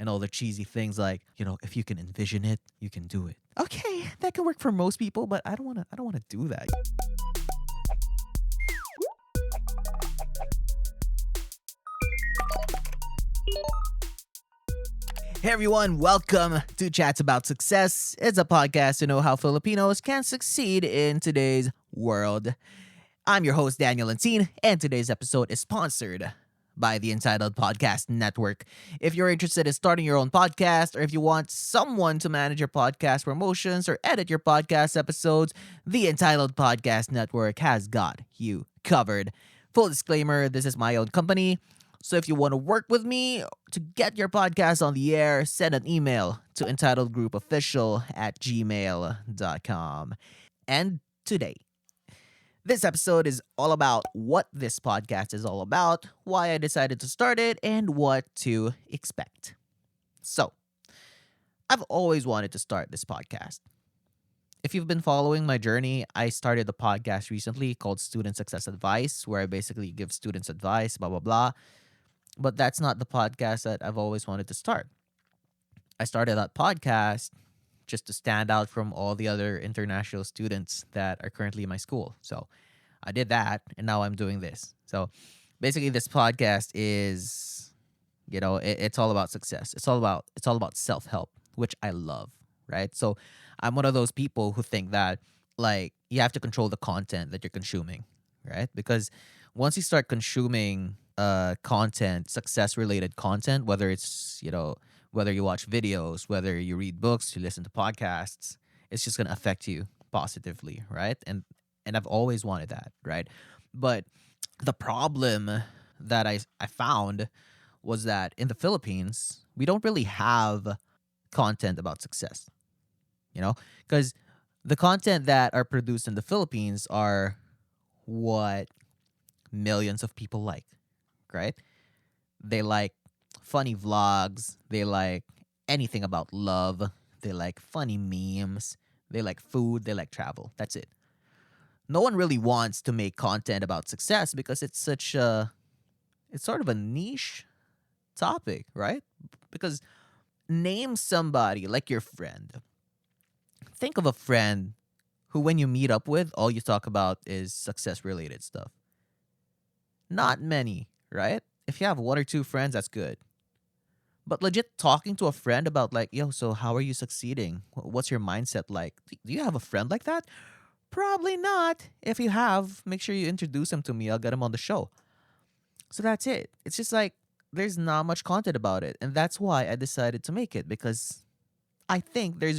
and all the cheesy things like, if you can envision it, you can do it. Okay, that can work for most people, but I don't want to do that. Hey everyone, welcome to Chats About Success. It's a podcast to know how Filipinos can succeed in today's world. I'm your host, Daniel Lentine, and today's episode is sponsored by the Entitled Podcast Network. If you're interested in starting your own podcast, or if you want someone to manage your podcast promotions or edit your podcast episodes, the Entitled Podcast Network has got you covered. Full disclaimer, this is my own company. So if you want to work with me to get your podcast on the air, send an email to entitledgroupofficial@gmail.com. And today, this episode is all about what this podcast is all about, why I decided to start it, and what to expect. So, I've always wanted to start this podcast. If you've been following my journey, I started a podcast recently called Student Success Advice, where I basically give students advice, blah, blah, blah. But that's not the podcast that I've always wanted to start. I started that podcast just to stand out from all the other international students that are currently in my school. So I did that, and now I'm doing this. So basically, this podcast is, it's all about success. It's all about self help, which I love, right? So I'm one of those people who think that like you have to control the content that you're consuming, right? Because once you start consuming content, success related content, whether it's, whether you watch videos, whether you read books, you listen to podcasts, it's just going to affect you positively, right? And I've always wanted that, right? But the problem that I found was that in the Philippines, we don't really have content about success, because the content that are produced in the Philippines are what millions of people like, right? They like funny vlogs. They like anything about love. They like funny memes. They like food. They like travel. That's it. No one really wants to make content about success because it's sort of a niche topic, right? Because name somebody like your friend. Think of a friend who, when you meet up with, all you talk about is success related stuff. Not many, right? If you have one or two friends, that's good. But legit talking to a friend about like, yo, so how are you succeeding? What's your mindset like? Do you have a friend like that? Probably not. If you have, make sure you introduce him to me. I'll get him on the show. So that's it. It's just like there's not much content about it. And that's why I decided to make it, because I think I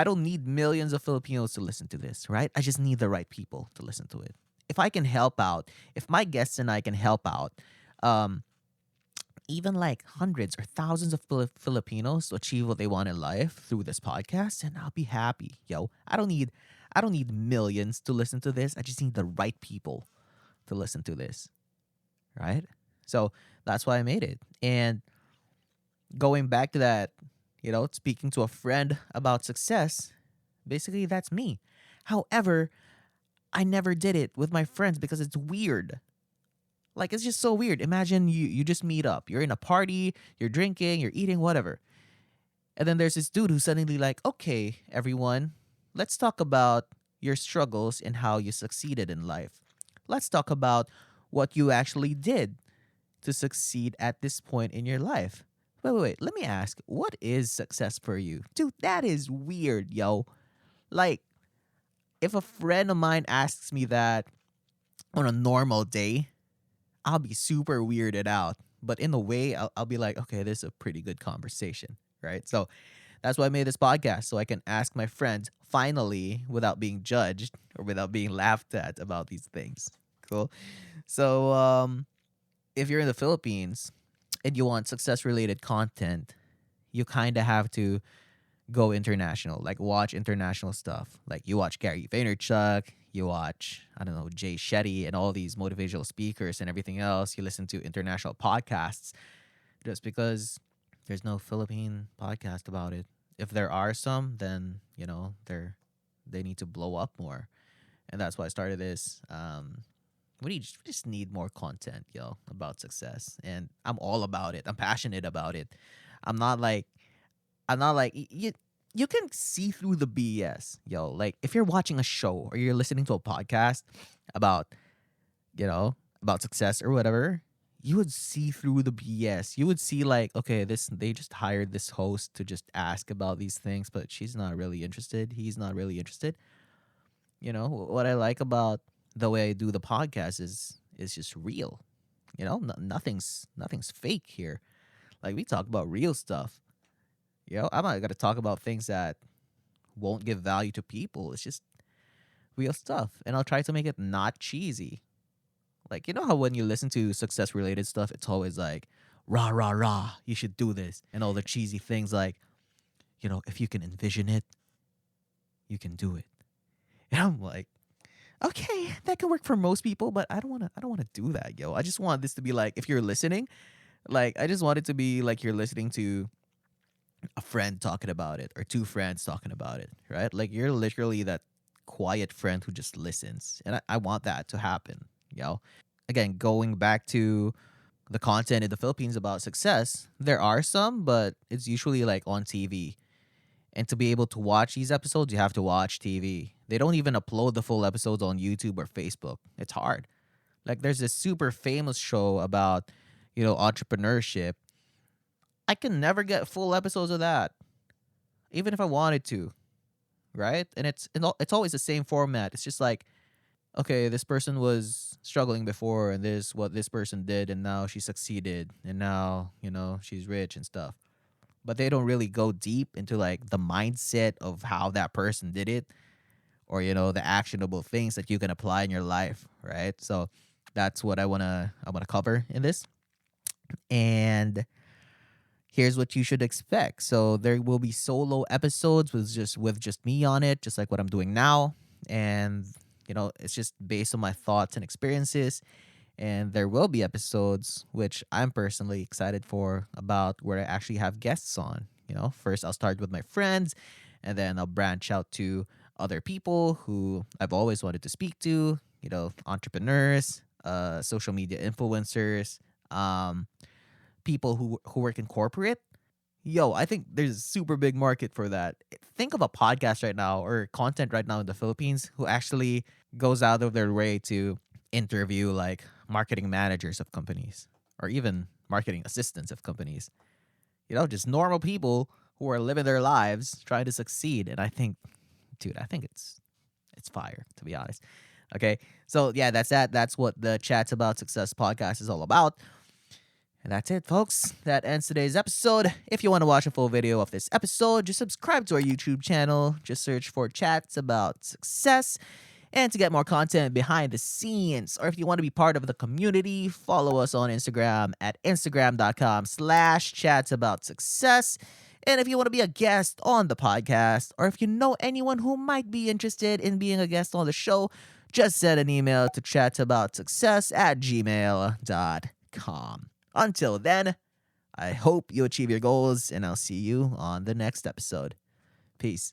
don't need millions of Filipinos to listen to this, right? I just need the right people to listen to it. If I can help out, if my guests and I can help out, um, even like hundreds or thousands of Filipinos to achieve what they want in life through this podcast, and I'll be happy, yo. I don't need millions to listen to this. I just need the right people to listen to this, right? So that's why I made it. And going back to that, speaking to a friend about success, basically that's me. However, I never did it with my friends because it's weird. Like, it's just so weird. Imagine you just meet up. You're in a party, you're drinking, you're eating, whatever. And then there's this dude who's suddenly like, okay, everyone, let's talk about your struggles and how you succeeded in life. Let's talk about what you actually did to succeed at this point in your life. Wait. Let me ask, what is success for you? Dude, that is weird, yo. Like, if a friend of mine asks me that on a normal day, I'll be super weirded out. But in a way, I'll be like, okay, this is a pretty good conversation, right? So that's why I made this podcast, so I can ask my friends finally without being judged or without being laughed at about these things. Cool. So if you're in the Philippines and you want success related content, you kind of have to go international, like watch international stuff. Like you watch Gary Vaynerchuk, you watch, I don't know, Jay Shetty and all these motivational speakers and everything else. You listen to international podcasts just because there's no Philippine podcast about it. If there are some, then, they need to blow up more. And that's why I started this. We just need more content, about success. And I'm all about it. I'm passionate about it. I'm not like you. You can see through the BS, yo. Like if you're watching a show or you're listening to a podcast about you know about success or whatever, you would see through the BS. You would see like, okay, this they just hired this host to just ask about these things, but she's not really interested. He's not really interested. What I like about the way I do the podcast is just real. Nothing's fake here. Like we talk about real stuff. I'm not gonna talk about things that won't give value to people. It's just real stuff, and I'll try to make it not cheesy. Like how when you listen to success related stuff, it's always like rah rah rah. You should do this, and all the cheesy things like if you can envision it, you can do it. And I'm like, okay, that can work for most people, but I don't wanna do that, yo. I just want this to be like if you're listening, like I just want it to be like you're listening to a friend talking about it or two friends talking about it, right? Like you're literally that quiet friend who just listens. And I want that to happen, Again, going back to the content in the Philippines about success, there are some, but it's usually like on TV. And to be able to watch these episodes, you have to watch TV. They don't even upload the full episodes on YouTube or Facebook. It's hard. Like there's this super famous show about, entrepreneurship. I can never get full episodes of that, even if I wanted to, right? And it's always the same format. It's just like, okay, this person was struggling before, and this what this person did, and now she succeeded, and now she's rich and stuff. But they don't really go deep into like the mindset of how that person did it, or the actionable things that you can apply in your life, right? So that's what I wanna cover in this, and here's what you should expect. So there will be solo episodes with just me on it, just like what I'm doing now. And it's just based on my thoughts and experiences. And there will be episodes which I'm personally excited for about where I actually have guests on. First I'll start with my friends, and then I'll branch out to other people who I've always wanted to speak to, entrepreneurs, social media influencers, people who work in corporate. Yo, I think there's a super big market for that. Think of a podcast right now or content right now in the Philippines who actually goes out of their way to interview like marketing managers of companies or even marketing assistants of companies. Just normal people who are living their lives trying to succeed. And I think, dude, it's fire, to be honest. Okay. So yeah, that's that. That's what the Chats About Success podcast is all about. And that's it, folks. That ends today's episode. If you want to watch a full video of this episode, just subscribe to our YouTube channel. Just search for Chats About Success. And to get more content behind the scenes, or if you want to be part of the community, follow us on Instagram at instagram.com/chatsaboutssuccess. And if you want to be a guest on the podcast, or if you know anyone who might be interested in being a guest on the show, just send an email to chatsaboutsuccess@gmail.com. Until then, I hope you achieve your goals, and I'll see you on the next episode. Peace.